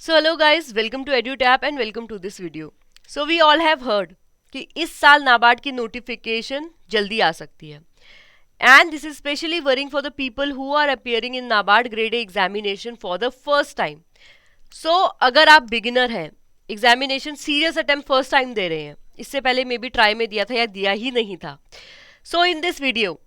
So hello guys, welcome to EduTap and welcome to this video. So we all have heard कि इस साल नाबार्ड की notification जल्दी आ सकती है and this is especially worrying for the people who are appearing in NABARD grade A examination for the first time. So अगर आप beginner हैं, examination serious attempt first time दे रहे हैं, इससे पहले मे बी ट्राई में दिया था या दिया ही नहीं था, so in this video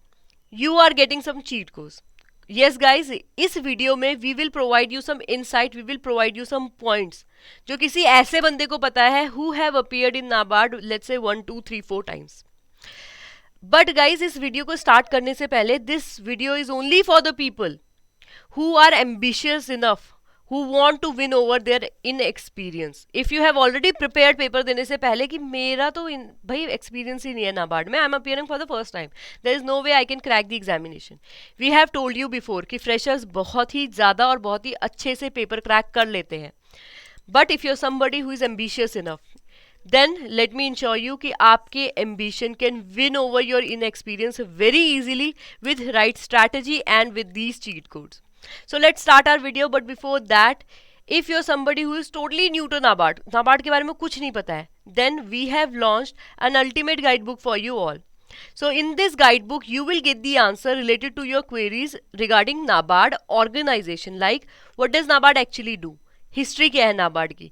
you are getting some cheat codes. Yes guys, इस वीडियो में we will provide you some insight, we will provide you some points जो किसी ऐसे बंदे को पता है who have appeared in NABARD let's say 1 2 3 4 times. But guys, इस वीडियो को स्टार्ट करने से पहले this video is only for the people who are ambitious enough, who want to win over their inexperience. If you have already prepared paper देने से पहले कि मेरा तो भाई एक्सपीरियंस ही नहीं है नाबार्ड में, I am appearing for the first time, there is no way I can crack the examination. We have told you before कि फ्रेशर्स बहुत ही ज़्यादा और बहुत ही अच्छे से पेपर क्रैक कर लेते हैं. But if you are somebody who is ambitious enough, then let me ensure you कि आपके ambition can win over your inexperience very easily with right strategy and with these cheat codes. So let's start our video, but before that, if you're somebody who is totally new to NABARD के बारे में कुछ नहीं पता है, then we have launched an ultimate guidebook for you all. So in this guidebook you will get the answer related to your queries regarding NABARD organization, like what does NABARD actually do, history क्या है नाबार्ड की,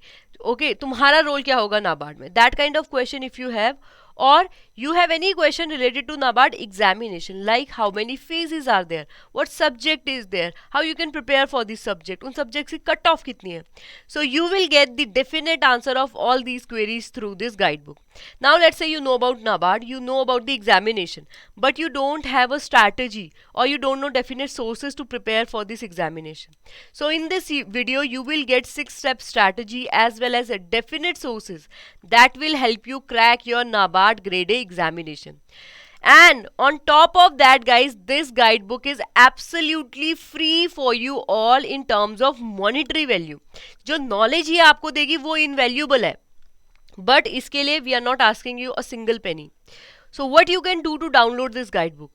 okay तुम्हारा role क्या होगा नाबार्ड में, that kind of question if you have, or you have any question related to NABARD examination, like how many phases are there, what subject is there, how you can prepare for this subject, उन subjects की cut off कितनी है. So you will get the definite answer of all these queries through this guidebook. Now let's say you know about NABARD, you know about the examination, but you don't have a strategy or you don't know definite sources to prepare for this examination. So in this video you will get 6-step strategy as well as a definite sources that will help you crack your NABARD grade A examination. And on top of that guys, this guidebook is absolutely free for you all in terms of monetary value. जो knowledge ये आपको देगी वो invaluable है, but इसके लिए we are not asking you a single penny. So what you can do to download this guidebook,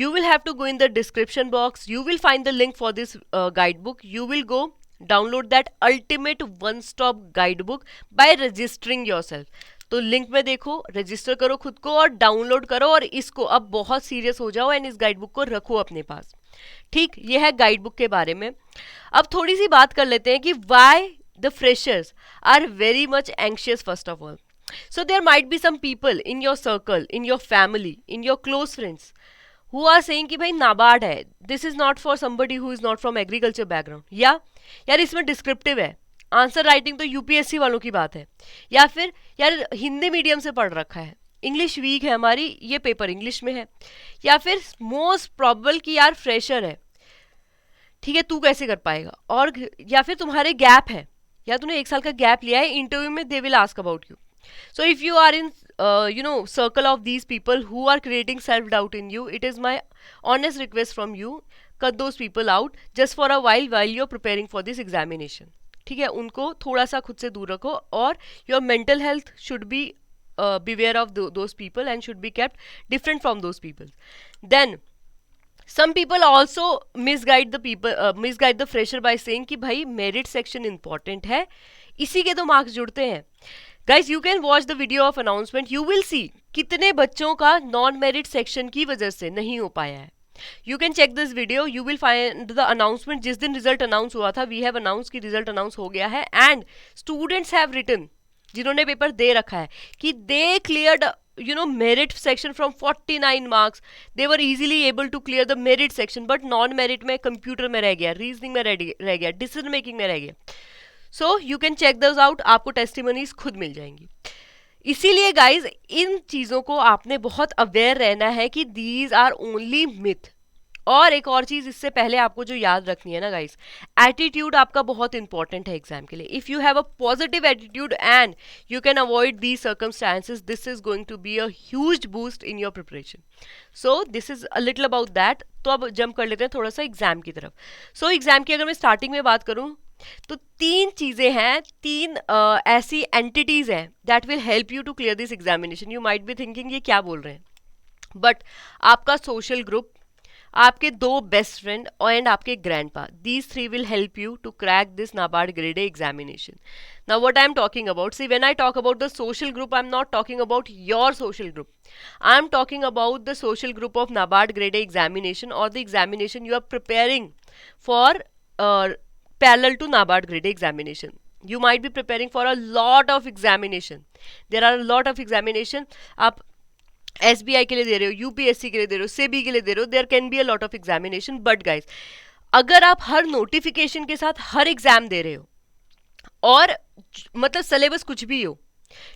you will have to go in the description box, you will find the link for this guidebook, you will go download that ultimate one stop guidebook by registering yourself. तो link में देखो, register करो खुद को और download करो, और इसको अब बहुत सीरियस हो जाओ एंड इस गाइडबुक को रखो अपने पास. ठीक, ये है गाइडबुक के बारे में. अब थोड़ी सी बात कर लेते हैं कि why the freshers are very much anxious first of all. So there might be some people in your circle, in your family, in your close friends who are saying कि भाई नाबार्ड है, this is not for somebody who is not from agriculture background, या यार इसमें descriptive है, answer writing तो UPSC वालों की बात है, या फिर यार हिंदी मीडियम से पढ़ रखा है, इंग्लिश वीक है हमारी, ये पेपर इंग्लिश में है, या फिर मोस्ट प्रॉबल कि यार फ्रेशर है, ठीक है तू कैसे कर पाएगा, और या फिर तुम्हारे गैप है, या तूने 1 साल का गैप लिया है, इंटरव्यू में they will ask about you. So if you are in circle of these people who are creating self doubt in you, it is my honest request from you, cut those people out just for a while you are preparing for this examination. ठीक है, उनको थोड़ा सा खुद से दूर रखो, और your mental health should be beware of those people and should be kept different from those people. Then some people also misguide the fresher by saying कि भाई merit section important है, इसी के तो मार्क्स जुड़ते हैं. Guys, you can watch the video of announcement, you will see कितने बच्चों का नॉन मेरिट सेक्शन की वजह से नहीं हो पाया है. You can check this video, you will find the announcement. जिस दिन रिजल्ट अनाउंस हुआ था, we have announced कि रिजल्ट अनाउंस हो गया है, and students have written, जिन्होंने पेपर दे रखा है, कि they cleared merit section from 49 marks, they were easily able to clear the merit section, but non merit में कंप्यूटर में रह गया, रीजनिंग में रह गया, डिसीजन मेकिंग में रह गया. So you can check those out, आपको टेस्टिमनीज खुद मिल जाएंगी. इसीलिए गाइज इन चीज़ों को आपने बहुत अवेयर रहना है कि दीज आर ओनली मिथ. और एक और चीज़ इससे पहले आपको जो याद रखनी है ना गाइज, एटीट्यूड आपका बहुत इंपॉर्टेंट है एग्जाम के लिए. If you have a positive attitude and you can avoid these circumstances, this is going to be a huge boost in your preparation. So this is a little about that. तो अब jump कर लेते हैं थोड़ा सा exam की तरफ. So exam की अगर मैं स्टार्टिंग में बात करूँ तो 3 चीज़ें हैं, 3 ऐसी एंटिटीज़ हैं that will help you to clear this examination. You might be thinking ये क्या बोल रहे हैं, बट आपका सोशल ग्रुप, आपके 2 बेस्ट फ्रेंड एंड आपके grandpa, these 3 will help you to crack this NABARD grade A examination. Now what I am talking about, see when I talk about the social group, I am not talking about your social group. I am talking about the social group of NABARD grade A examination or the examination you are preparing for parallel to NABARD grade A examination. You might be preparing for a lot of examination. There are a lot of examination. आप SBI के लिए दे रहे हो, UPSC के लिए दे रहे हो, SEBI के लिए दे रहे हो, there can be a lot of examination. But guys, अगर आप हर नोटिफिकेशन के साथ हर एग्जाम दे रहे हो और मतलब सिलेबस कुछ भी हो,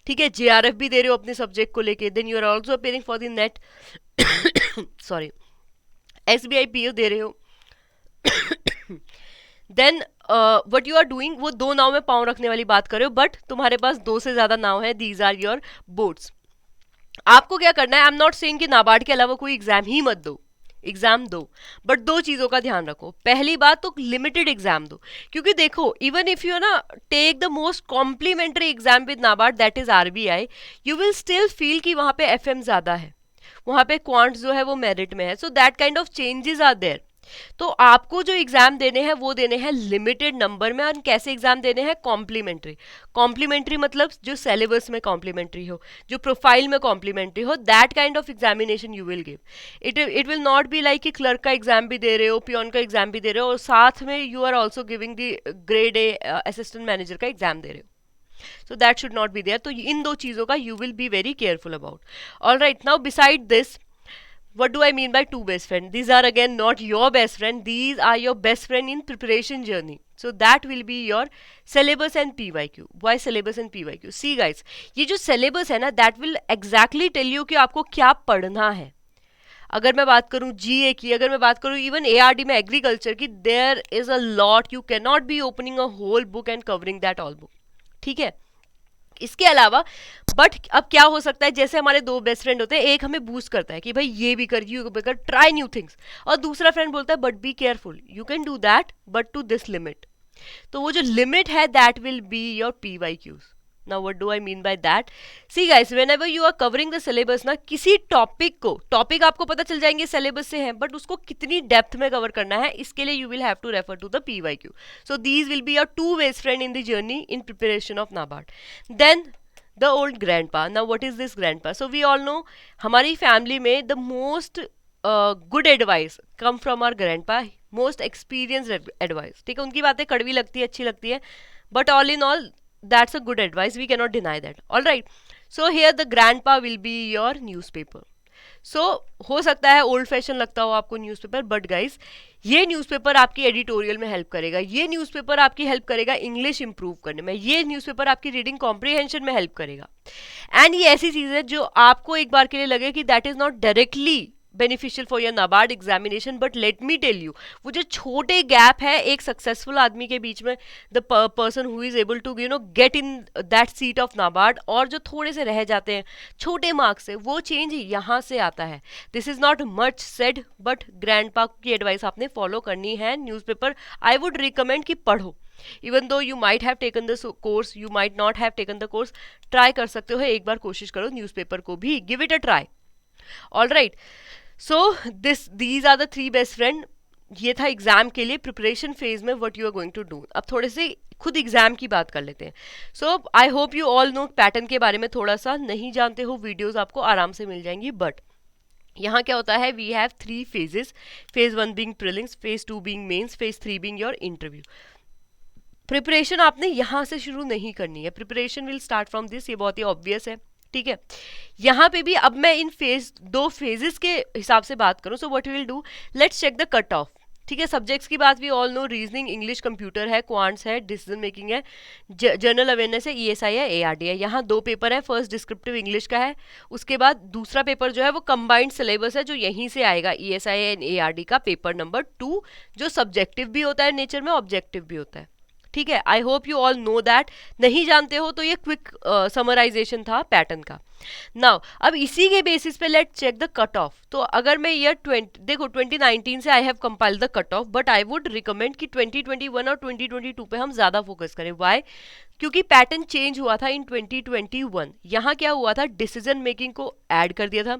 ठीक है, JRF भी दे रहे हो अपने सब्जेक्ट को लेके, then you are also appearing for the NET, sorry, SBI PO दे रहे हो, then what you are doing, वो 2 नाव में पाँव रखने वाली बात कर रहे हो, बट तुम्हारे पास 2 से ज्यादा नाव है, दीज आर योर बोर्ड्स. आपको क्या करना है, आई एम नॉट सेइंग कि नाबार्ड के अलावा कोई एग्जाम ही मत दो, एग्जाम दो, बट 2 चीजों का ध्यान रखो. पहली बात तो लिमिटेड एग्जाम दो, क्योंकि देखो इवन इफ यू ना take the most complementary exam with NABARD, that is RBI, you will still feel कि वहां पे FM ज्यादा है, वहां पे क्वांट्स जो है वो मेरिट में है. So that kind of changes are there. तो आपको जो एग्जाम देने हैं वो देने हैं लिमिटेड नंबर में. और कैसे एग्जाम देने हैं, कॉम्प्लीमेंट्री. कॉम्प्लीमेंट्री मतलब जो सिलेबस में कॉम्प्लीमेंट्री हो, जो प्रोफाइल में कॉम्प्लीमेंट्री हो, that kind of examination you will give. It will not be like कि क्लर्क का एग्जाम भी दे रहे हो, पियोन का एग्जाम भी दे रहे हो और साथ में you are also giving the grade A assistant manager का एग्जाम दे रहे हो. So that should not be there. तो इन 2 चीजों का you will be very careful about. All right, now beside this, what do I mean by 2 best friend? These are again not your best friend. These are your best friend in preparation journey. So that will be your syllabus and PYQ. Why syllabus and PYQ? See guys, ये जो syllabus है ना, that will exactly tell you कि आपको क्या पढ़ना है. अगर मैं बात करूं GA की, अगर मैं बात करूं इवन ARD में एग्रीकल्चर की, there is a lot, you can not be opening a whole book and covering that all book. ठीक है, इसके अलावा बट अब क्या हो सकता है, जैसे हमारे 2 बेस्ट फ्रेंड होते हैं, एक हमें बूस्ट करता है कि भाई ये भी कर, यू भी कर, ट्राई न्यू थिंग्स, और दूसरा फ्रेंड बोलता है but be careful, you can do that but to this limit. तो वो जो लिमिट है that will be your PYQs. Now what do I mean by that? See guys, whenever you are covering the syllabus ना, किसी topic को, topic आपको पता चल जाएंगे सिलेबस से हैं, बट उसको कितनी डेप्थ में कवर करना है, इसके लिए you will have to refer to the PYQ. So these will be your 2 best friend in the journey in preparation of NABARD. Then the old grandpa. Now what is this grandpa? So we all know हमारी family में the most good advice come from our grandpa, most experienced advice. ठीक है, उनकी बातें कड़वी लगती है, अच्छी लगती है, but all in all that's a good advice, we cannot deny that. All right, so here the grandpa will be your newspaper. So हो सकता है ओल्ड फैशन लगता हो आपको न्यूज़पेपर, बट गाइज ये न्यूज़पेपर आपकी एडिटोरियल में हेल्प करेगा, ये न्यूज़पेपर आपकी हेल्प करेगा इंग्लिश इंप्रूव करने में, ये न्यूज़पेपर आपकी रीडिंग कॉम्प्रीहेंशन में हेल्प करेगा. एंड ये ऐसी चीज़ है जो आपको एक बार के लिए लगे कि that is not directly beneficial for your NABARD examination, but let me tell you, वो जो छोटे गैप है एक सक्सेसफुल आदमी के बीच में, the person who is able to you know get in that seat of NABARD, और जो थोड़े से रह जाते हैं छोटे मार्क्स से, वो चेंज यहाँ से आता है. This is not much said, but grandpa की एडवाइस आपने फॉलो करनी है. न्यूज़पेपर आई वुड रिकमेंड कि पढ़ो, even though you might have taken the course, you might not have taken the course, try कर सकते हो, एक बार कोशिश करो न्यूज़पेपर को भी, give it a try. All right, so these are the 3 best friend. ये था एग्जाम के लिए प्रिपरेशन फेज में what you are going to do. अब थोड़े से खुद एग्जाम की बात कर लेते हैं. So I hope you all know pattern के बारे में थोड़ा सा नहीं जानते हो, वीडियोस आपको आराम से मिल जाएंगी. बट यहाँ क्या होता है, we have 3 phases, phase 1 being prelims, phase 2 being mains, phase 3 being your interview. Preparation आपने यहाँ से शुरू नहीं करनी है, preparation will start from this, ये बहुत ही ऑब्वियस है. ठीक है, यहाँ पे भी अब मैं इन 2 फेजेस के हिसाब से बात करूँ. So what we will do, let's check the cut off. ठीक है, सब्जेक्ट्स की बात we all know, reasoning, English, computer है, क्वांट्स है, डिसीजन मेकिंग है, जनरल अवेयरनेस है, ESI है, ARD है. यहाँ 2 पेपर है, फर्स्ट डिस्क्रिप्टिव इंग्लिश का है, उसके बाद दूसरा पेपर जो है वो कंबाइंड सिलेबस है, जो यहीं से आएगा, ESI एंड ARD का पेपर नंबर 2, जो सब्जेक्टिव भी होता है नेचर में, ऑब्जेक्टिव भी होता है. ठीक है, I hope you all know that. नहीं जानते हो तो ये क्विक समराइजेशन था पैटर्न का. नाउ अब इसी के बेसिस पे let check the cut off. तो अगर मैं ईयर 20 देखो 2019 से I have compiled the cut off, but I would recommend कि 2021 और 2022 पे हम ज्यादा फोकस करें। व्हाई? क्योंकि पैटर्न चेंज हुआ था इन 2021। यहाँ क्या हुआ था, डिसीजन मेकिंग को ऐड कर दिया था।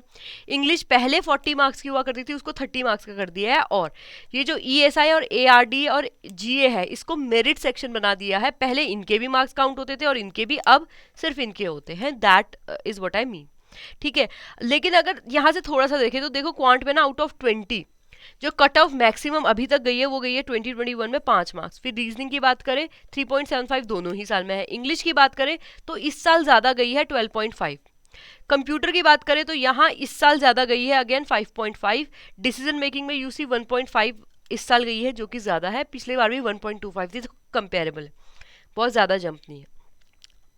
इंग्लिश पहले 40 मार्क्स की हुआ करती थी, उसको 30 मार्क्स का कर दिया है। और ये जो ESI और ARD और GA है, इसको मेरिट सेक्शन बना दिया है। पहले इनके भी मार्क्स काउंट होते थे और इनके भी, अब सिर्फ इनके होते हैं। That is what I mean. ठीक है, लेकिन अगर यहाँ से थोड़ा सा देखें तो देखो क्वांट में ना आउट ऑफ 20 जो कट ऑफ मैक्सिमम अभी तक गई है वो गई है 2021 में 5 मार्क्स। फिर रीजनिंग की बात करें 3.75 दोनों ही साल में है। इंग्लिश की बात करें तो इस साल ज्यादा गई है 12.5। कंप्यूटर की बात करें तो यहाँ इस साल ज्यादा गई है अगेन 5.5। डिसीजन मेकिंग में यूसी 1.5 इस साल गई है, जो कि ज्यादा है। पिछले बार भी 1.25 थी, तो कंपेरेबल है, बहुत ज्यादा जंप नहीं है।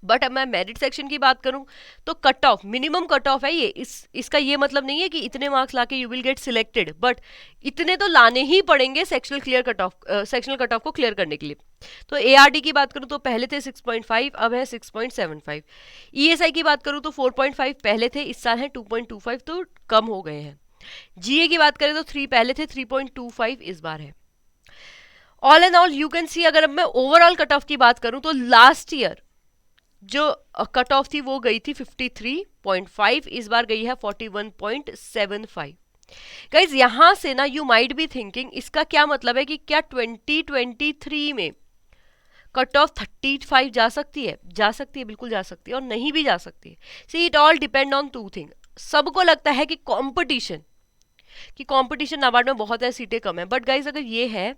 बट अब मैं मेरिट सेक्शन की बात करूं तो cut off, minimum cut of है ये। इसका ये मतलब नहीं है कि इतने मार्क्स लाके you will get selected, but इतने तो लाने ही पड़ेंगे सेक्शनल कट ऑफ को क्लियर करने के लिए। तो ARD की बात करूं तो पहले थे 6.5, अब है 6.75। ESI की बात करूं तो 4.5 पहले थे, इस साल है 2.25, तो कम हो गए हैं। GA की बात करें तो 3 पहले थे, 3.25 इस बार है। All and all you can see, अगर अब मैं ओवरऑल कट ऑफ की बात करूं तो लास्ट ईयर जो कट ऑफ थी वो गई थी 53.5, इस बार गई है 41.75। गाइज यहां से ना यू माइट बी थिंकिंग इसका क्या मतलब है कि क्या 2023 में कट ऑफ 35 जा सकती है? जा सकती है, बिल्कुल जा सकती है, और नहीं भी जा सकती है। See it all depend on two thing. सबको लगता है कि कंपटीशन नाबार्ड में बहुत है, सीटें कम है, बट गाइज अगर ये है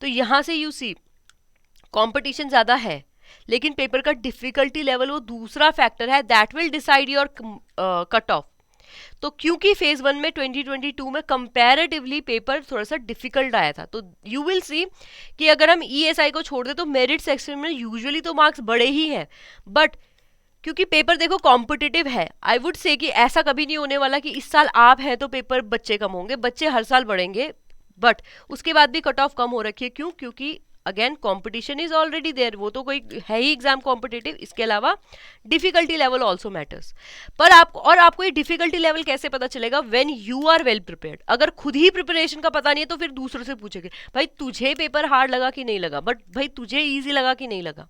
तो यहां से यू सी कंपटीशन ज्यादा है, लेकिन पेपर का डिफिकल्टी लेवल वो दूसरा फैक्टर है, that will decide your cut off. तो क्योंकि फेज 1 में 2022 में कंपैरेटिवली पेपर थोड़ा सा डिफिकल्ट आया था, तो यू विल सी कि अगर हम ESI को छोड़ दे तो मेरिट सेक्शन में यूजुअली तो मार्क्स बड़े ही हैं, बट क्योंकि पेपर देखो कॉम्पिटिटिव है, आई वुड से कि ऐसा कभी नहीं होने वाला कि इस साल आप हैं तो पेपर बच्चे कम होंगे। बच्चे हर साल बढ़ेंगे, बट उसके बाद भी कट ऑफ कम हो रखी है। क्यों? क्योंकि again competition is already there, वो तो कोई है ही एग्जाम कॉम्पिटिटिव। इसके अलावा डिफिकल्टी लेवल ऑल्सो मैटर्स। पर आपको ये डिफिकल्टी लेवल कैसे पता चलेगा? When you are well prepared. अगर खुद ही प्रिपरेशन का पता नहीं है तो फिर दूसरों से पूछेंगे भाई तुझे पेपर हार्ड लगा कि नहीं लगा, बट भाई तुझे ईजी लगा कि नहीं लगा।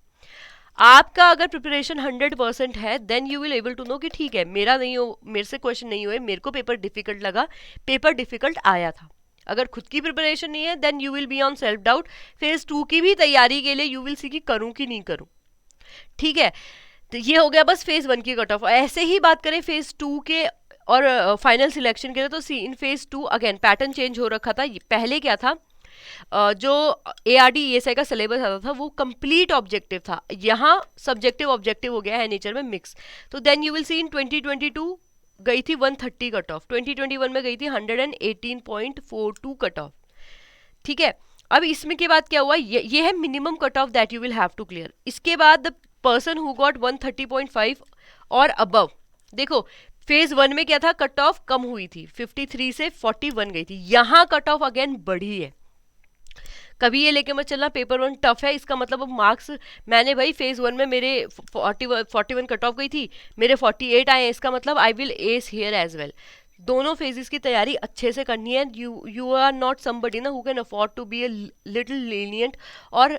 आपका अगर प्रिपरेशन 100% है then you will able to know कि ठीक है, मेरे से क्वेश्चन नहीं हुए, मेरे को पेपर डिफिकल्ट लगा, पेपर डिफिकल्ट आया था। अगर खुद की प्रिपरेशन नहीं है then you will be on self doubt. Phase 2 की भी तैयारी के लिए यू विल सी कि करूं कि नहीं करूं। ठीक है, तो ये हो गया बस फेज 1 की कट ऑफ। ऐसे ही बात करें फेज 2 के और फाइनल सिलेक्शन के लिए, तो सी इन फेज 2 अगेन पैटर्न चेंज हो रखा था। पहले क्या था, जो ARD ESI का सिलेबस आता था वो कंप्लीट ऑब्जेक्टिव था, यहाँ सब्जेक्टिव ऑब्जेक्टिव हो गया है नेचर में मिक्स। तो देन यू विल सी इन 2022 गई थी 130 कट ऑफ, 2021 में गई थी 118.42 कट ऑफ। ठीक है, अब इसमें के बाद क्या हुआ, ये है minimum cut off that you will have to clear. इसके बाद द पर्सन हु गॉट 130.5 और अबव, देखो फेज 1 में क्या था, कट ऑफ कम हुई थी, 53 से 41 गई थी। यहाँ कट ऑफ अगेन बढ़ी है। कभी ये लेके मत चलना पेपर 1 टफ है, इसका मतलब अब मार्क्स, मैंने भाई फेज 1 में मेरे 41 कट ऑफ गई थी, मेरे 48 आए, इसका मतलब I will ace here as well. दोनों फेजेस की तैयारी अच्छे से करनी है। यू आर नॉट समबडी ना who can afford to be a little lenient और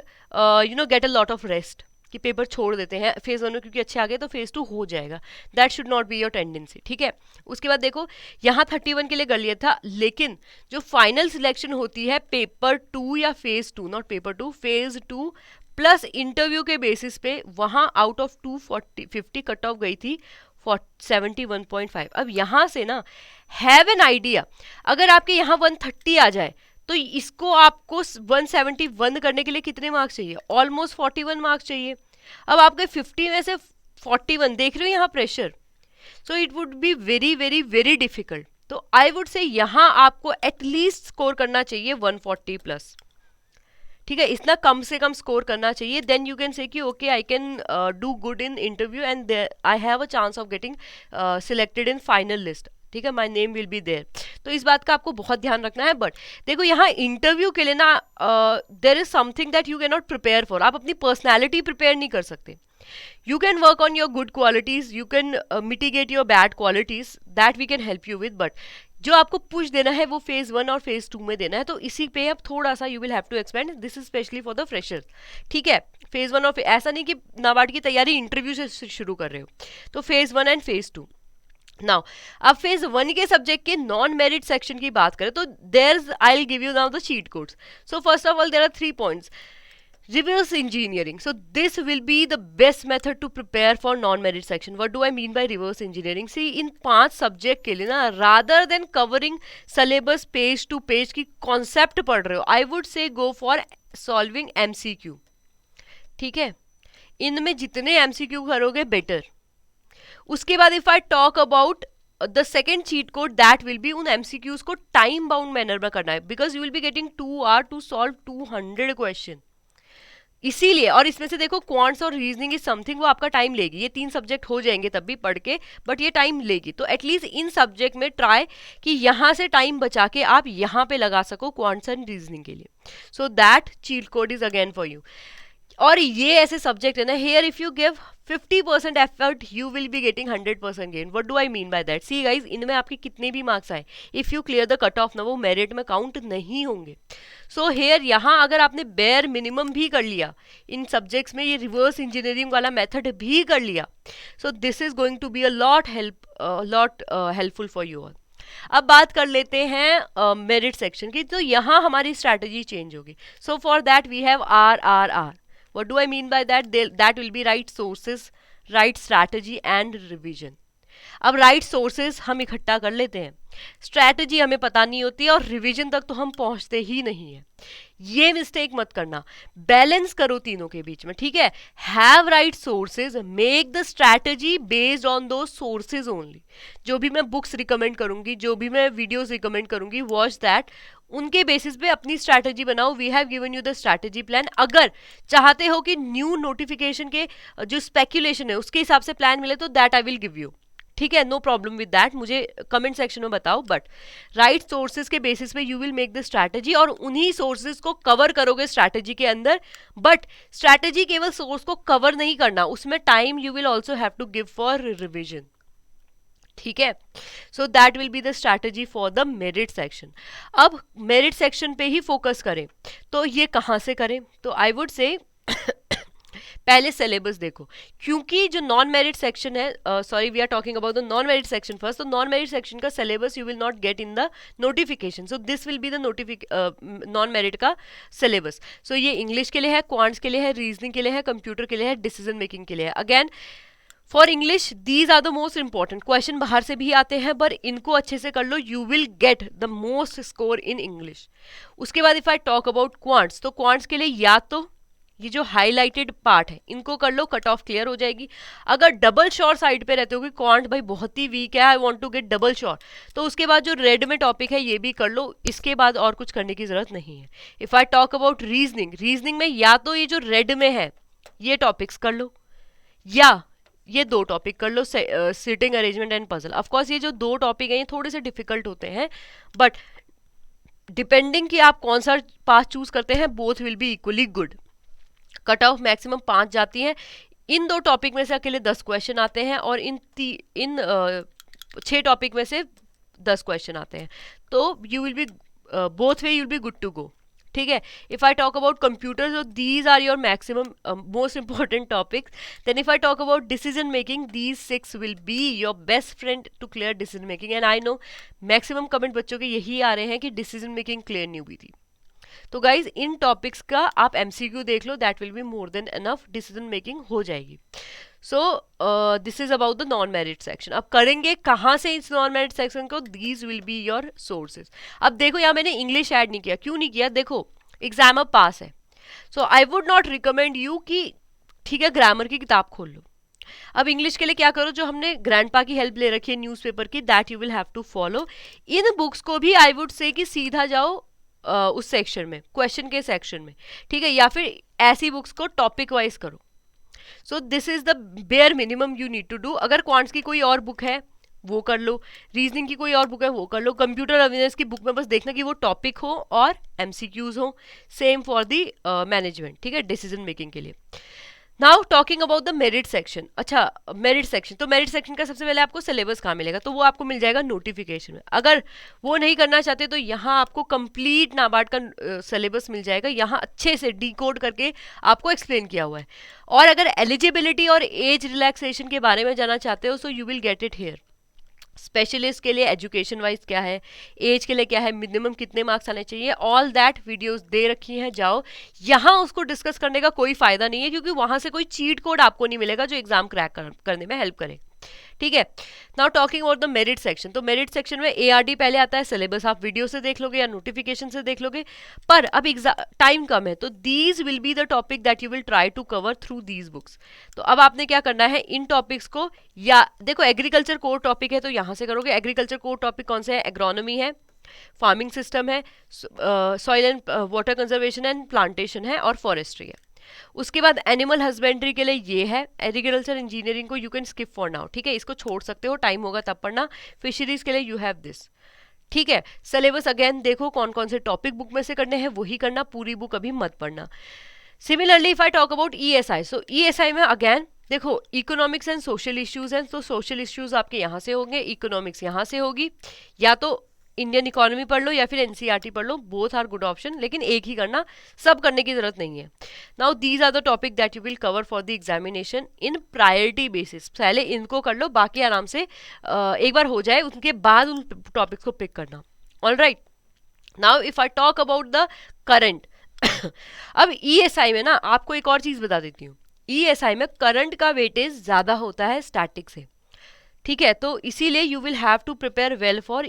you know get a lot of rest, कि पेपर छोड़ देते हैं फेज 1 में क्योंकि अच्छे आ गए तो फेज 2 हो जाएगा। That should not be your tendency. ठीक है, उसके बाद देखो यहाँ 31 के लिए कर लिया था, लेकिन जो फाइनल सिलेक्शन होती है पेपर 2 या phase 2, not paper 2, phase 2 plus interview के बेसिस पे, वहाँ आउट ऑफ 250 कट ऑफ गई थी 71.5। अब यहाँ से ना हैव एन आइडिया, अगर आपके यहाँ 130 आ जाए तो इसको आपको 171 करने के लिए कितने मार्क्स चाहिए? ऑलमोस्ट 41 मार्क्स चाहिए। अब आपके 50 में से 41, देख रहे हो यहाँ pressure, so it would be very very very difficult. तो आई वुड से यहाँ आपको एटलीस्ट स्कोर करना चाहिए 140 प्लस। ठीक है, इतना कम से कम स्कोर करना चाहिए, देन यू कैन से कि okay I can do good in interview and I have a chance of getting selected in final list. ठीक है, my name will be there. तो इस बात का आपको बहुत ध्यान रखना है। बट देखो यहाँ इंटरव्यू के लिए ना there is something that you can not prepare for. आप अपनी पर्सनैलिटी प्रिपेयर नहीं कर सकते। You can work on your good qualities, you can mitigate your bad qualities, that we can help you with, but जो आपको push देना है वो फेज 1 और फेज 2 में देना है, तो इसी पे अब थोड़ा सा you will have to expand, this is specially for the fresher, ठीक है। फेज 1 और ऐसा नहीं कि नाबार्ड की तैयारी इंटरव्यू से शुरू कर रहे हो, तो फेज 1 एंड फेज 2। नाउ अब फेज 1 के सब्जेक्ट के नॉन मेरिट सेक्शन की बात करें तो there I will give you now the cheat codes. So first of all there are 3 points. Reverse engineering. So this will be the best method to prepare for non-merit section. What do I mean by reverse engineering? See, in 5 subject के लिए ना, rather than covering syllabus page to page की concept पढ़ रहे हो, I would say go for solving MCQ. ठीक है, इनमें जितने MCQ करोगे बेटर। उसके बाद if I talk about the second cheat code, that will be उन MCQs को time bound manner में करना है, because you will be getting 2 hours to solve 200 question. इसीलिए, और इसमें से देखो क्वांट्स और रीजनिंग इज समथिंग, वो आपका टाइम लेगी, ये 3 सब्जेक्ट हो जाएंगे तब भी पढ़ के, बट ये टाइम लेगी। तो एटलीस्ट इन सब्जेक्ट में ट्राई कि यहाँ से टाइम बचा के आप यहाँ पे लगा सको क्वांट्स एंड रीजनिंग के लिए। So that cheat code is again for you. और ये ऐसे सब्जेक्ट है ना, here if you give 50% effort you will be getting 100% gain. What do I mean by that? See guys, इनमें आपके कितने भी मार्क्स आए, if you clear the cut off ना, वो मेरिट में काउंट नहीं होंगे। सो हेयर यहाँ अगर आपने बेयर मिनिमम भी कर लिया इन सब्जेक्ट्स में, ये रिवर्स इंजीनियरिंग वाला मेथड भी कर लिया, so this is going to be a lot helpful for you all. अब बात कर लेते हैं मेरिट सेक्शन की। तो यहाँ हमारी स्ट्रैटेजी चेंज होगी। So for that we have RRR. What do I mean by that? That will be right sources, right strategy and revision. अब राइट सोर्सेज हम इकट्ठा कर लेते हैं, स्ट्रैटेजी हमें पता नहीं होती है, और रिवीजन तक तो हम पहुंचते ही नहीं है। ये मिस्टेक मत करना, बैलेंस करो तीनों के बीच में, ठीक है। Have right sources, make the strategy based on दो सोर्सेज ओनली। जो भी मैं बुक्स रिकमेंड करूंगी, जो भी मैं वीडियोस रिकमेंड करूंगी, वॉच दैट, उनके बेसिस पे अपनी स्ट्रैटेजी बनाओ। We have given you the strategy plan. अगर चाहते हो कि न्यू नोटिफिकेशन के जो स्पेक्यूलेशन है उसके हिसाब से प्लान मिले तो that I will give you, ठीक है, नो प्रॉब्लम विद दैट, मुझे कमेंट सेक्शन में बताओ। बट राइट सोर्सेज के बेसिस पे you will make the strategy, और उन्हीं सोर्सेज को कवर करोगे स्ट्रैटेजी के अंदर। बट स्ट्रैटेजी केवल सोर्स को कवर नहीं करना, उसमें time you will also have to give for revision, ठीक है। So that will be the strategy for the merit section. अब मेरिट सेक्शन पे ही फोकस करें तो ये कहाँ से करें? तो आई वुड से पहले सिलेबस देखो, क्योंकि जो नॉन मेरिट सेक्शन है, sorry we are talking about the non merit section first. तो नॉन मेरिट सेक्शन का syllabus you will not get in the notification, so this will be the non merit का syllabus. सो ये English के लिए है, quants के लिए है, रीजनिंग के लिए है, कंप्यूटर के लिए है, डिसीजन मेकिंग के लिए है। Again for English these are the most important question, बाहर से भी आते हैं, पर इनको अच्छे से कर लो, you will get the most score in English. उसके बाद if I talk about quants, तो क्वांट्स के लिए या तो ये जो हाईलाइटेड पार्ट है इनको कर लो, कट ऑफ क्लियर हो जाएगी। अगर डबल श्योर साइड पे रहते हो कि क्वांट भाई बहुत ही वीक है, I want to get double sure, तो उसके बाद जो रेड में टॉपिक है ये भी कर लो, इसके बाद और कुछ करने की जरूरत नहीं है। If I talk about reasoning, reasoning में या तो ये जो रेड में है ये टॉपिक्स कर लो, या ये 2 टॉपिक कर लो, sitting arrangement and puzzle. Of course ये जो 2 टॉपिक हैं ये थोड़े से डिफिकल्ट होते हैं, बट डिपेंडिंग कि आप कौन सा पाथ चूज करते हैं, both will be equally good. Cut off maximum 5 जाती है, इन 2 टॉपिक में से अकेले 10 क्वेश्चन आते हैं, और इन 6 टॉपिक में से 10 क्वेश्चन आते हैं। तो you will be both way, you will be good to go, ठीक है। If I talk about computer, so these are your maximum most important topics. Then if I talk about decision making, these 6 will be your best friend to clear decision making. And I know maximum comment बच्चों के यही आ रहे हैं कि decision making clear नहीं हुई थी। तो गाइज इन टॉपिक्स का आप MCQ देख लो, that will be more than enough, decision making हो जाएगी। So this is about the non merit section. अब करेंगे कहाँ से इस नॉन मेरिट सेक्शन को? These will be your sources. अब देखो यहाँ मैंने इंग्लिश ऐड नहीं किया, क्यों नहीं किया? देखो एग्जाम अब पास है, so I would not recommend you कि ठीक है ग्रामर की किताब खोल लो। अब इंग्लिश के लिए क्या करो, जो हमने ग्रैंडपा की हेल्प ले रखी है न्यूज़पेपर की, that you will have to follow. इन बुक्स को भी आई वुड से कि सीधा जाओ उस सेक्शन में, क्वेश्चन के सेक्शन में, ठीक है, या फिर ऐसी बुक्स को टॉपिक वाइज करो। So this is the bare minimum you need to do. अगर क्वांट्स की कोई और बुक है वो कर लो, रीजनिंग की कोई और बुक है वो कर लो, कंप्यूटर अवेयरनेस की बुक में बस देखना कि वो टॉपिक हो और MCQs हो। सेम फॉर दी मैनेजमेंट, ठीक है, डिसीजन मेकिंग के लिए। Now talking about the merit section. अच्छा, मेरिट सेक्शन, तो मेरिट सेक्शन का सबसे पहले आपको सिलेबस कहाँ मिलेगा, तो वो आपको मिल जाएगा नोटिफिकेशन में। अगर वो नहीं करना चाहते तो यहाँ आपको कंप्लीट नाबार्ड का सिलेबस मिल जाएगा, यहाँ अच्छे से डिकोड करके आपको एक्सप्लेन किया हुआ है। और अगर एलिजिबिलिटी और एज रिलैक्सेशन के बारे में जानना चाहते हो so you will get it here. Specialist के लिए एजुकेशन वाइज क्या है, एज के लिए क्या है, मिनिमम कितने मार्क्स आने चाहिए, ऑल दैट वीडियोस दे रखी हैं। जाओ, यहाँ उसको डिस्कस करने का कोई फायदा नहीं है क्योंकि वहां से कोई चीट कोड आपको नहीं मिलेगा जो एग्जाम क्रैक करने में हेल्प करे। ठीक है, now talking about the merit section. तो मेरिट सेक्शन में एआरडी पहले आता है, सिलेबस आप वीडियो से देख लोगे या नोटिफिकेशन से देख लोगे, पर अब टाइम कम है तो these will be the topic that you will try to cover through these books. तो अब आपने क्या करना है, इन टॉपिक्स को, या देखो एग्रीकल्चर कोर टॉपिक है तो यहाँ से करोगे। एग्रीकल्चर कोर टॉपिक कौन से है, एग्रोनॉमी है, फार्मिंग सिस्टम है, soil and water conservation and plantation है, और फॉरेस्ट्री है। उसके बाद एनिमल हस्बेंड्री के लिए ये है। एग्रीकल्चर इंजीनियरिंग को you can skip for now, ठीक है, इसको छोड़ सकते हो, टाइम होगा तब पढ़ना। फिशरीज के लिए यू हैव दिस। ठीक है, सिलेबस अगेन देखो कौन कौन से टॉपिक बुक में से करने हैं वही करना, पूरी बुक अभी मत पढ़ना। Similarly if I talk about ESI, so ESI में अगेन देखो इकोनॉमिक्स एंड सोशल इश्यूज हैं, तो सोशल इश्यूज आपके यहाँ से होंगे, इकोनॉमिक्स यहाँ से होगी। या तो इंडियन इकोनॉमी पढ़ लो या फिर एनसीईआरटी पढ़ लो, बोथ आर गुड ऑप्शन, लेकिन एक ही करना, सब करने की जरूरत नहीं है। Now these are the topic that you will cover for the examination in priority basis. पहले इनको कर लो, बाकी आराम से एक बार हो जाए उसके बाद उन टॉपिक्स को पिक करना। All right, now if I talk about the current अब ईएसआई में ना आपको एक और चीज बता देती हूँ, ईएसआई में करंट का वेटेज ज्यादा होता है स्टैटिक से। ठीक है, तो इसीलिए you will have to prepare well for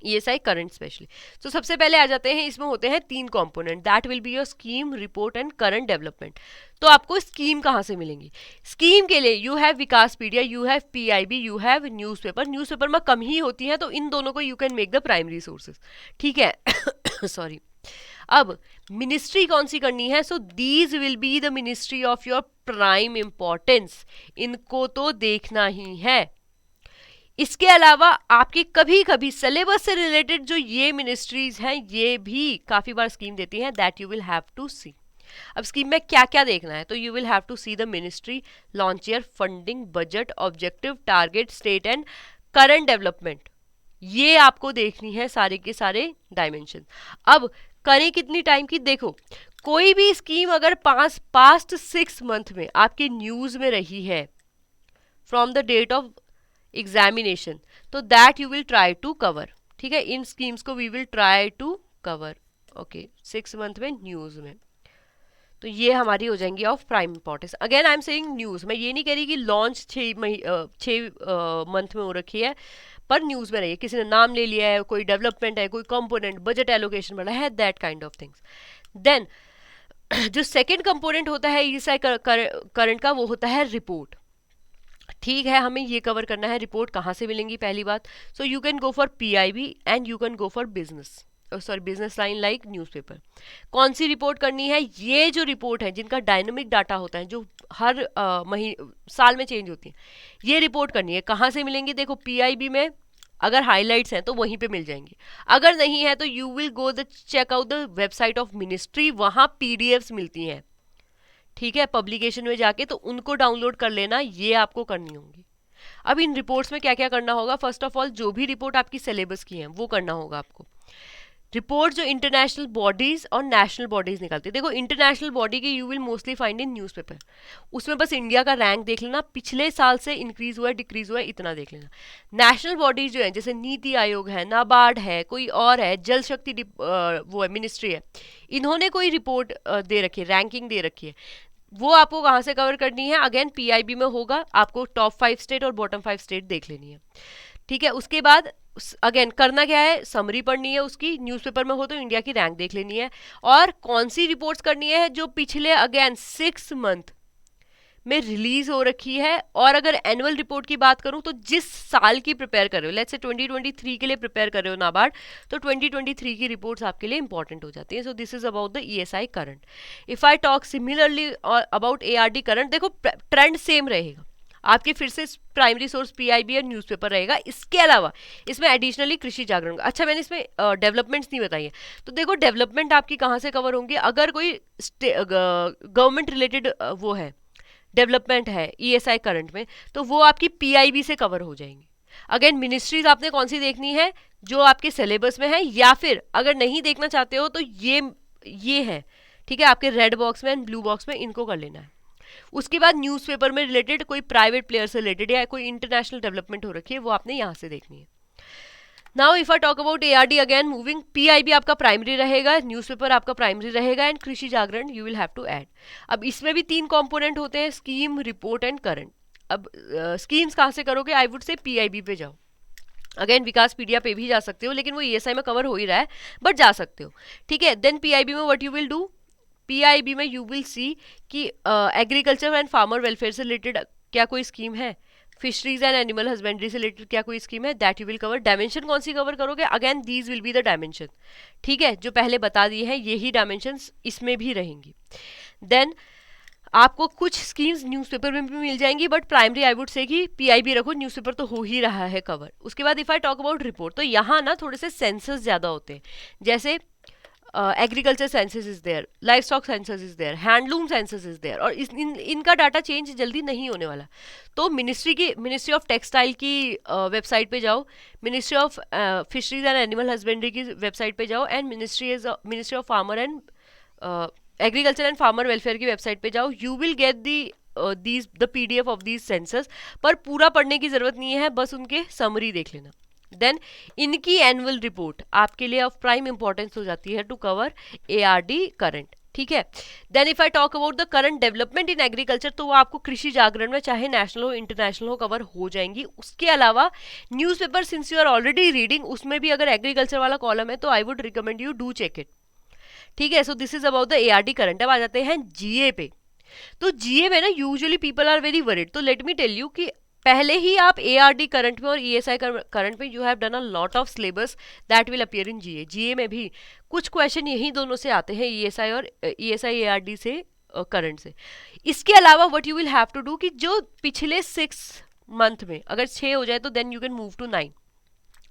ESI current specially. तो सबसे पहले आ जाते हैं, इसमें होते हैं 3 component, that will be your scheme, report and current development. तो आपको स्कीम कहाँ से मिलेंगी, स्कीम के लिए you have Vikaspedia, you have PIB, you have newspaper. Newspaper में कम ही होती हैं तो इन दोनों को you can make the primary sources. ठीक है सॉरी। अब मिनिस्ट्री कौन सी करनी है, so these will be the ministry of your prime importance, इनको तो देखना ही है। इसके अलावा आपकी कभी कभी सिलेबस से रिलेटेड जो ये मिनिस्ट्रीज हैं ये भी काफी बार स्कीम देती हैं, that you will have to see. अब स्कीम में क्या क्या देखना है, तो you will have to see the ministry, launch year, funding, budget, objective, target, state and current development. ये आपको देखनी है सारे के सारे डायमेंशन। अब करें कितनी टाइम की, देखो कोई भी स्कीम अगर पास्ट 6 मंथ में आपकी न्यूज में रही है from the date of examination, तो that you will try to cover. ठीक है, इन स्कीम्स को we will try to cover. Okay, 6 month में न्यूज में, तो ये हमारी हो जाएंगी of prime importance. Again I am saying news, मैं ये नहीं कह रही कि लॉन्च 6 मंथ में हो रखी है पर न्यूज में रही है, किसी ने नाम ले लिया है, कोई डेवलपमेंट है, कोई कंपोनेंट, बजट एलोकेशन बढ़ा है, that kind of things. Then जो सेकेंड कंपोनेंट होता है ईएसआई करंट का, वो होता है रिपोर्ट। ठीक है, हमें ये कवर करना है, रिपोर्ट कहाँ से मिलेंगी पहली बात, so you can go for PIB and you can go for business line like newspaper. कौन सी रिपोर्ट करनी है, ये जो रिपोर्ट है जिनका डायनेमिक डाटा होता है, जो हर साल में चेंज होती है, ये रिपोर्ट करनी है। कहाँ से मिलेंगी, देखो पीआईबी में अगर हाइलाइट्स हैं तो वहीं पे मिल जाएंगी, अगर नहीं है तो you will go the check out the website of ministry, वहाँ पीडीएफ्स मिलती हैं। ठीक है, पब्लिकेशन में जाके तो उनको डाउनलोड कर लेना, ये आपको करनी होंगी। अब इन रिपोर्ट्स में क्या क्या करना होगा, फर्स्ट ऑफ ऑल जो भी रिपोर्ट आपकी सिलेबस की है वो करना होगा आपको। रिपोर्ट जो इंटरनेशनल बॉडीज और नेशनल बॉडीज निकालती है, देखो इंटरनेशनल बॉडी की you will mostly find in newspaper, उसमें बस इंडिया का रैंक देख लेना, पिछले साल से इंक्रीज हुआ है डिक्रीज हुआ है इतना देख लेना। नेशनल बॉडीज जो है जैसे नीति आयोग है, नाबार्ड है, कोई और है, जल शक्ति वो है मिनिस्ट्री है, इन्होंने कोई रिपोर्ट दे रखी है, रैंकिंग दे रखी है, वो आपको कहाँ से कवर करनी है, अगेन पीआईबी में होगा, आपको टॉप 5 स्टेट और बॉटम 5 स्टेट देख लेनी है। ठीक है, उसके बाद अगेन करना क्या है, समरी पढ़नी है उसकी, न्यूज़पेपर में हो तो इंडिया की रैंक देख लेनी है, और कौन सी रिपोर्ट्स करनी है जो पिछले अगेन 6 मंथ में रिलीज हो रखी है। और अगर एनुअल रिपोर्ट की बात करूं तो जिस साल की प्रिपेयर कर रहे हो, लेट्स से 2023 के लिए प्रिपेयर कर रहे हो नाबार्ड, तो 2023 की रिपोर्ट्स आपके लिए इंपॉर्टेंट हो जाती है। So this is about the ESI current. If I talk similarly about ARD current, देखो ट्रेंड सेम रहेगा, आपके फिर से प्राइमरी सोर्स पीआईबी और न्यूज़पेपर रहेगा। इसके अलावा इसमें एडिशनली कृषि जागरण। अच्छा, मैंने इसमें डेवलपमेंट्स नहीं बताई है, तो देखो डेवलपमेंट आपकी कहाँ से कवर होंगे, अगर कोई गवर्नमेंट रिलेटेड वो है, डेवलपमेंट है ईएसआई करंट में, तो वो आपकी पीआईबी से कवर हो जाएंगी। अगेन मिनिस्ट्रीज आपने कौन सी देखनी है, जो आपके सिलेबस में है, या फिर अगर नहीं देखना चाहते हो तो ये है, ठीक है, आपके रेड बॉक्स में एंड ब्लू बॉक्स में इनको कर लेना है। उसके बाद न्यूज़पेपर में रिलेटेड कोई प्राइवेट प्लेयर से रिलेटेड या कोई इंटरनेशनल डेवलपमेंट हो रखी है, वो आपने यहाँ से देखनी है। Now if I talk about ARD, again moving, PIB आपका प्राइमरी रहेगा, न्यूज़पेपर आपका प्राइमरी रहेगा and Krishi Jagran you will have to add. अब इसमें भी 3 कंपोनेंट होते हैं, स्कीम, रिपोर्ट एंड करंट। अब स्कीम्स कहाँ से करोगे, आई वुड से पीआईबी पे जाओ। अगेन विकास पीडिया पे भी जा सकते हो, लेकिन वो ईएसआई में कवर हो ही रहा है, बट जा सकते हो, ठीक है। देन पीआईबी में what you will do, PIB में यू विल सी कि एग्रीकल्चर एंड फार्मर वेलफेयर से रिलेटेड क्या कोई स्कीम है, फिशरीज एंड एनिमल हस्बेंड्री से रिलेटेड क्या कोई स्कीम है, that you will cover. Dimension कौन सी कवर करोगे, again these will be the dimension, ठीक है, जो पहले बता दिए हैं यही डायमेंशन इसमें भी रहेंगी। देन आपको कुछ स्कीम्स न्यूज़पेपर में भी मिल जाएंगी, बट प्राइमरी आई वुड से कि पीआईबी रखो, न्यूज़पेपर तो हो ही रहा है कवर। उसके बाद if I talk about report, तो यहाँ ना थोड़े से सेंसस ज़्यादा होते हैं, जैसे agriculture census is there, livestock census is there, handloom census is there, और इनका डाटा चेंज जल्दी नहीं होने वाला। तो मिनिस्ट्री ऑफ टेक्सटाइल की वेबसाइट पे जाओ, ministry of fisheries and animal husbandry की वेबसाइट पे जाओ, and ministry of farmer and agriculture and farmer welfare की वेबसाइट पे जाओ, you will get the PDF of these census. पर पूरा पढ़ने की जरूरत नहीं है, बस उनके समरी देख लेना। देन इनकी एनुअल रिपोर्ट आपके लिए ऑफ प्राइम इंपॉर्टेंस हो जाती है टू कवर एआरडी करंट, ठीक है। Then if I talk about the current development in agriculture, तो वो आपको कृषि जागरण में चाहे नेशनल हो इंटरनेशनल हो कवर हो जाएंगी। उसके अलावा newspaper since you are already reading, उसमें भी अगर एग्रीकल्चर वाला कॉलम है तो I would recommend you do check it, ठीक है। So this is about the ARD current. अब आ जाते हैं जीए पे। तो जीए में ना usually people are very worried, तो लेट मी टेल यू कि पहले ही आप एआरडी करंट में और ईएसआई करंट में you have done a lot of syllabus that will appear in GA. GA में भी कुछ क्वेश्चन यही दोनों से आते हैं, ईएसआई और ईएसआई एआरडी से करंट से। इसके अलावा what you will have to do कि जो पिछले 6 मंथ में अगर 6 हो जाए तो then you can move to 9,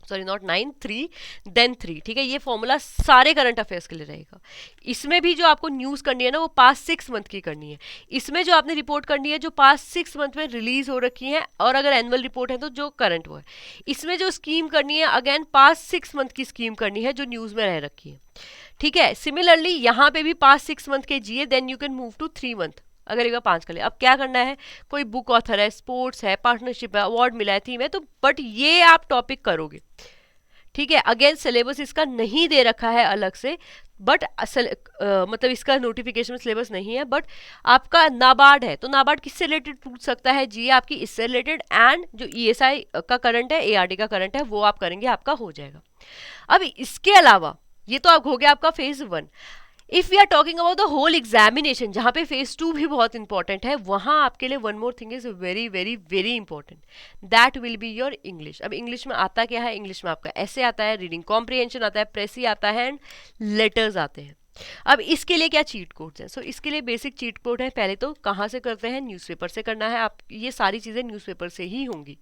sorry not 9, 3 then 3, ठीक है। ये फॉर्मूला सारे करंट अफेयर्स के लिए रहेगा। इसमें भी जो आपको न्यूज़ करनी है ना, वो पास्ट 6 मंथ की करनी है। इसमें जो आपने रिपोर्ट करनी है जो पास्ट 6 मंथ में रिलीज हो रखी है, और अगर एनुअल रिपोर्ट है तो जो करंट वो है। इसमें जो स्कीम करनी है, अगेन पास्ट 6 मंथ की स्कीम करनी है जो न्यूज़ में रह रखी है, ठीक है। सिमिलरली यहाँ पे भी पास्ट 6 मंथ के जिए, then you can move to 3 month अगर एक बार 5 कर ले। अब क्या करना है, कोई बुक ऑथर है, स्पोर्ट्स है, पार्टनरशिप है, अवार्ड मिला है, थीम है, तो बट ये आप टॉपिक करोगे, ठीक है। अगेन सिलेबस इसका नहीं दे रखा है अलग से, बट मतलब इसका नोटिफिकेशन में सिलेबस नहीं है, बट आपका नाबार्ड है तो नाबार्ड किससे रिलेटेड पूछ सकता है, जी आपकी इससे रिलेटेड, एंड जो ईएसआई का करंट है, एआरडी का करंट है, वो आप करेंगे, आपका हो जाएगा। अब इसके अलावा ये तो आप हो गया आपका phase 1। If we are talking about the whole examination, जहाँ पे फेज 2 भी बहुत इंपॉर्टेंट है, वहाँ आपके लिए one more thing is very very very important, that will be your English. अब इंग्लिश में आता क्या है, इंग्लिश में आपका ऐसे आता है, रीडिंग कॉम्प्रिहेंशन आता है, प्रेसी आता है, एंड लेटर्स आते हैं। अब इसके लिए क्या चीट कोड्स हैं, सो इसके लिए बेसिक चीट कोड है। पहले तो कहाँ से करते हैं, न्यूज़पेपर से करना है। आप ये सारी चीज़ें न्यूज़पेपर से ही होंगी।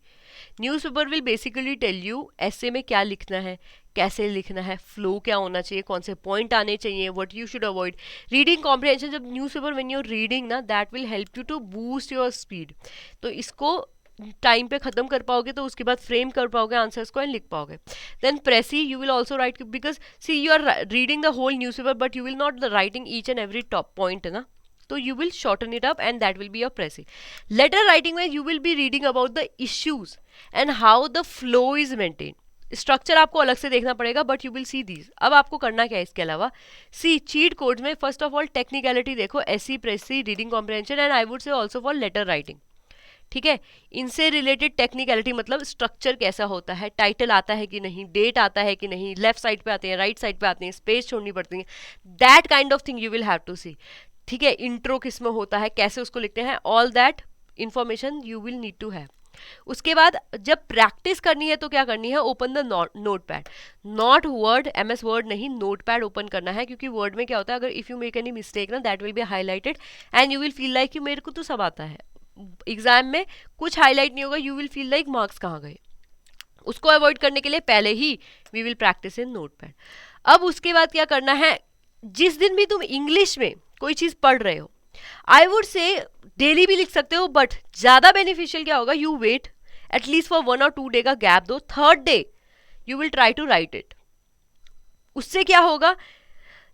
Newspaper will basically tell you ऐसे में क्या लिखना है, कैसे लिखना है, फ्लो क्या होना चाहिए, कौन से पॉइंट आने चाहिए, what you should avoid. Reading comprehension, जब newspaper when you are reading ना, that will help you to boost your speed. तो इसको टाइम पे खत्म कर पाओगे तो उसके बाद फ्रेम कर पाओगे आंसर्स को एंड लिख पाओगे। Then precis, you will also write, because see you are reading the whole newspaper but you will not writing each and every top point ना, तो you will shorten it up and that will be your pressy. Letter writing में you will be reading about the issues and how the flow is maintained. Structure आपको अलग से देखना पड़ेगा but you will see these. अब आपको करना क्या है इसके अलावा, सी चीट कोड्स में फर्स्ट ऑफ ऑल टेक्निकलिटी देखो, essay, precis, reading comprehension and I would say also for letter writing, ठीक है। इनसे रिलेटेड टेक्निकलिटी मतलब स्ट्रक्चर कैसा होता है, टाइटल आता है कि नहीं, डेट आता है कि नहीं, लेफ्ट साइड पे आते हैं, राइट साइड पे आते हैं, स्पेस छोड़नी पड़ती है, that kind of thing you will have to see, ठीक है। इंट्रो किस में होता है, कैसे उसको लिखते हैं, all that information you will need to have. उसके बाद जब प्रैक्टिस करनी है तो क्या करनी है, open the notepad, not word, MS word नहीं, नोट पैड ओपन करना है, क्योंकि वर्ड में क्या होता है, अगर if you make any mistake ना, that will be highlighted and you will feel like कि मेरे को तो सब आता है, एग्जाम में कुछ हाईलाइट नहीं होगा, you will feel like marks कहाँ गए। उसको अवॉइड करने के लिए पहले ही we will practice in notepad. अब उसके बाद क्या करना है, जिस दिन भी तुम इंग्लिश में कोई चीज पढ़ रहे हो, आई वुड से डेली भी लिख सकते हो, बट ज्यादा बेनिफिशियल क्या होगा, यू वेट एटलीस्ट फॉर 1 और 2 डे का गैप दो, third day you will try to write it. उससे क्या होगा,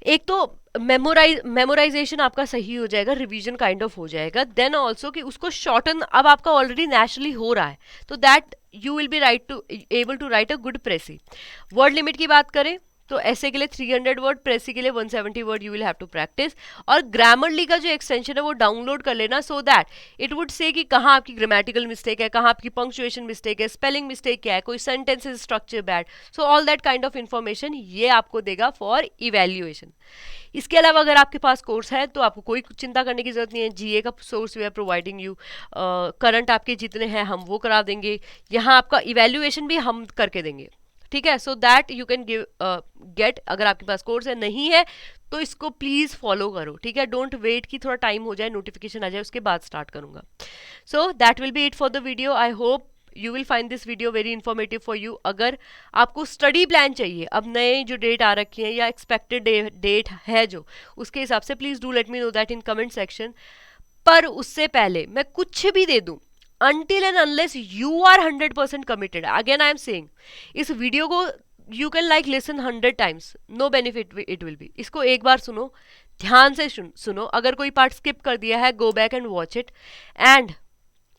एक तो मेमोराइजेशन आपका सही हो जाएगा, रिवीजन काइंड ऑफ हो जाएगा, देन ऑल्सो कि उसको शॉर्टन अब आपका ऑलरेडी नेचुरली हो रहा है, तो that you will be able to write a good precis. Word limit की बात करें तो ऐसे के लिए 300 वर्ड, प्रेसी के लिए 170 word you will have to practice. और ग्रामरली का जो एक्सटेंशन है वो डाउनलोड कर लेना, so that it would say कि कहाँ आपकी ग्रामेटिकल मिस्टेक है, कहाँ आपकी पंक्चुएशन मिस्टेक है, स्पेलिंग मिस्टेक क्या है, कोई sentence structure bad, so all that kind of information ये आपको देगा फॉर इवेल्युएशन। इसके अलावा अगर आपके पास कोर्स है तो आपको कोई चिंता करने की जरूरत नहीं है, जीए का source we are providing you, current आपके जितने हैं हम वो करा देंगे, यहाँ आपका इवेल्युएशन भी हम करके देंगे, ठीक है, so that you can give get. अगर आपके पास कोर्स है, नहीं है तो इसको प्लीज फॉलो करो, ठीक है, डोंट वेट कि थोड़ा टाइम हो जाए, नोटिफिकेशन आ जाए उसके बाद स्टार्ट करूंगा। सो that will B it for the video. I hope you will find this video very informative for you. अगर आपको स्टडी प्लान चाहिए, अब नए जो डेट आ रखी है या एक्सपेक्टेड डेट है जो, उसके हिसाब से please do let me know that in comment section. पर उससे पहले मैं कुछ भी दे दूं, until and unless you are 100% committed, again I am saying, इस वीडियो को you can like listen 100 times, no benefit it will be। इसको एक बार सुनो, ध्यान से सुनो, अगर कोई पार्ट स्किप कर दिया है go back and watch it, and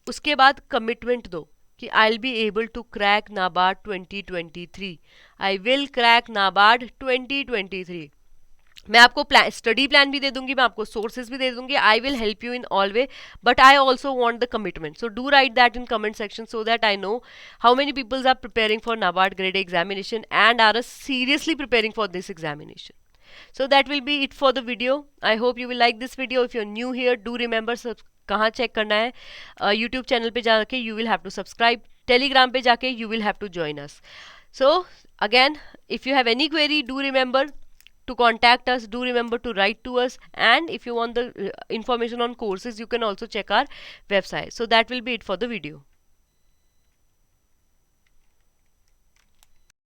उसके बाद कमिटमेंट दो कि I will be able to crack NABARD 2023, I will crack NABARD 2023। मैं आपको स्टडी प्लान भी दे दूंगी, मैं आपको सोर्सेज भी दे दूंगी, I will help you in all way, but I also want the commitment. So do write that in comment section so that I know how many peoples are preparing for NABARD grade examination and are seriously preparing for this examination. So that will be it for the video. I hope you will like this video. If you're new here, do remember कहाँ check करना है, YouTube channel पे जाके you will have to subscribe, Telegram पे जाके you will have to join us. So again if you have any query, do remember to contact us, do remember to write to us, and if you want the information on courses, you can also check our website. So that will be it for the video.